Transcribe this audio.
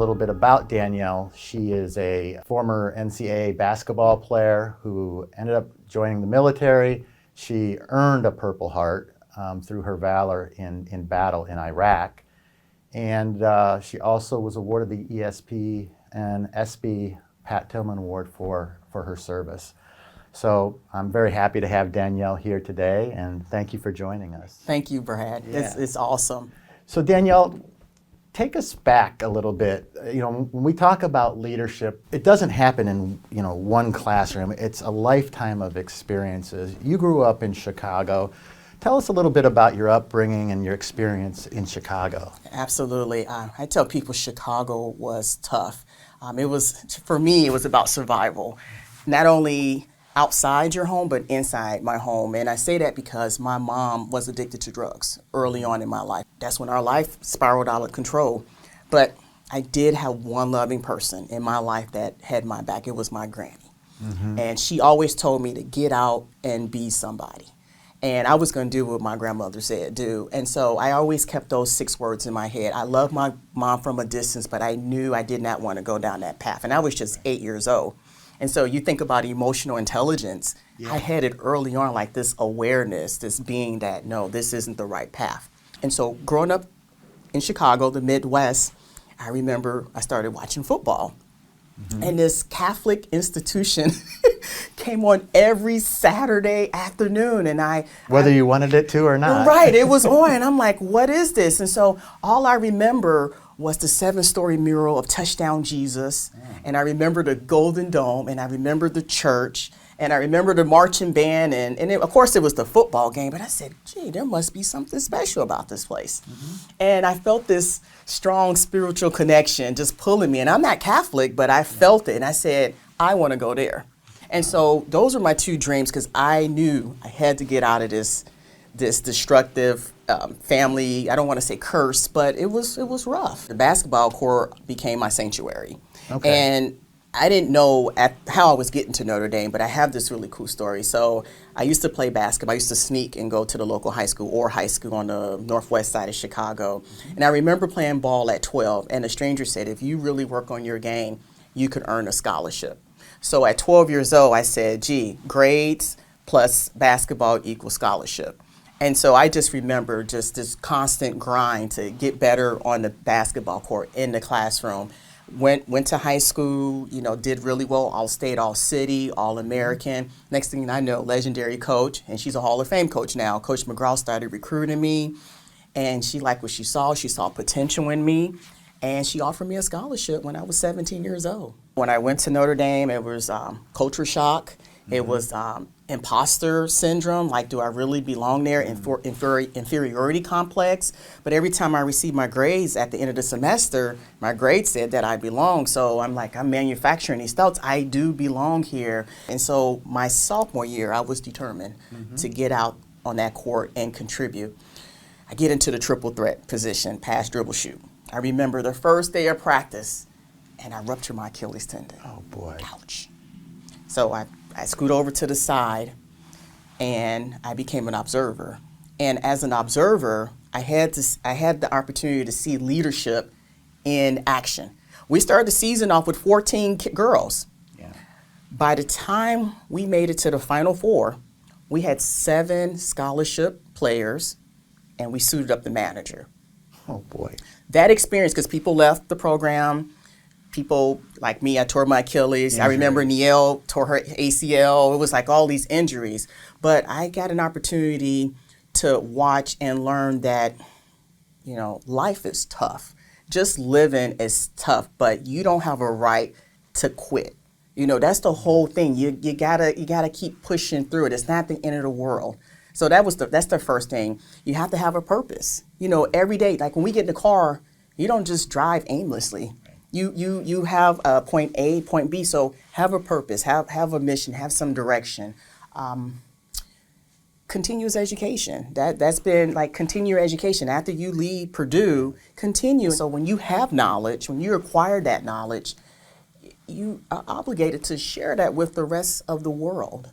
little bit about Danielle. She is a former NCAA basketball player who ended up joining the military. She earned a Purple Heart through her valor in battle in Iraq. And she also was awarded the ESP and SB Pat Tillman Award for her service. So I'm very happy to have Danielle here today, and thank you for joining us. Thank you, Brad. Yeah. It's awesome. So Danielle, take us back a little bit. When we talk about leadership, it doesn't happen in one classroom. It's a lifetime of experiences. You grew up in Chicago. Tell us a little bit about your upbringing and your experience in Chicago. Absolutely. I tell people Chicago was tough. For me, it was about survival. Not only outside your home, but inside my home. And I say that because my mom was addicted to drugs early on in my life. That's when our life spiraled out of control. But I did have one loving person in my life that had my back. It was my granny. Mm-hmm. And she always told me to get out and be somebody. And I was going to do what my grandmother said, do. And so I always kept those 6 words in my head. I loved my mom from a distance, but I knew I did not want to go down that path. And I was just 8 years old. And so you think about emotional intelligence, yeah. I had it early on, like this awareness, this being that, no, this isn't the right path. And so growing up in Chicago, the Midwest, I remember I started watching football. Mm-hmm. And this Catholic institution came on every Saturday afternoon, and whether you wanted it to or not. Right, it was on. And I'm like, what is this? And so all I remember was the 7-story mural of Touchdown Jesus, and I remember the Golden Dome, and I remember the church, and I remember the marching band, and of course it was the football game, but I said, gee, there must be something special about this place. Mm-hmm. And I felt this strong spiritual connection just pulling me, and I'm not Catholic, but I felt it, and I said, I want to go there. And so those were my 2 dreams, because I knew I had to get out of this destructive family, I don't want to say curse, but it was rough. The basketball court became my sanctuary. Okay. And I didn't know how I was getting to Notre Dame, but I have this really cool story. So I used to play basketball. I used to sneak and go to the local high school on the northwest side of Chicago. Mm-hmm. And I remember playing ball at 12, and a stranger said, if you really work on your game, you could earn a scholarship. So at 12 years old, I said, gee, grades plus basketball equals scholarship. And so I just remember just this constant grind to get better on the basketball court, in the classroom. Went to high school, did really well, All-State, All-City, All-American. Next thing I know, legendary coach, and she's a Hall of Fame coach now. Coach McGraw started recruiting me, and she liked what she saw. She saw potential in me, and she offered me a scholarship when I was 17 years old. When I went to Notre Dame, it was culture shock. Mm-hmm. It was imposter syndrome, like, do I really belong there? Inferiority complex. But every time I received my grades at the end of the semester, my grades said that I belong. So I'm like, I'm manufacturing these thoughts. I do belong here. And so my sophomore year, I was determined to get out on that court and contribute. I get into the triple threat position, pass, dribble, shoot. I remember the first day of practice, and I ruptured my Achilles tendon. Oh, boy. Ouch. So I scoot over to the side, and I became an observer. And as an observer, I had the opportunity to see leadership in action. We started the season off with 14 girls. Yeah. By the time we made it to the Final Four, we had 7 scholarship players, and we suited up the manager. Oh, boy. That experience, because people left the program. People like me, I tore my Achilles. I remember Nielle tore her ACL. It was like all these injuries. But I got an opportunity to watch and learn that, life is tough. Just living is tough, but you don't have a right to quit. That's the whole thing. You gotta keep pushing through it. It's not the end of the world. So that's the first thing. You have to have a purpose. Every day, like when we get in the car, you don't just drive aimlessly. You have a point A, point B, so have a purpose, have a mission, have some direction. Continuous education, that's been like continue your education. After you leave Purdue, continue. So when you have knowledge, when you acquire that knowledge, you are obligated to share that with the rest of the world.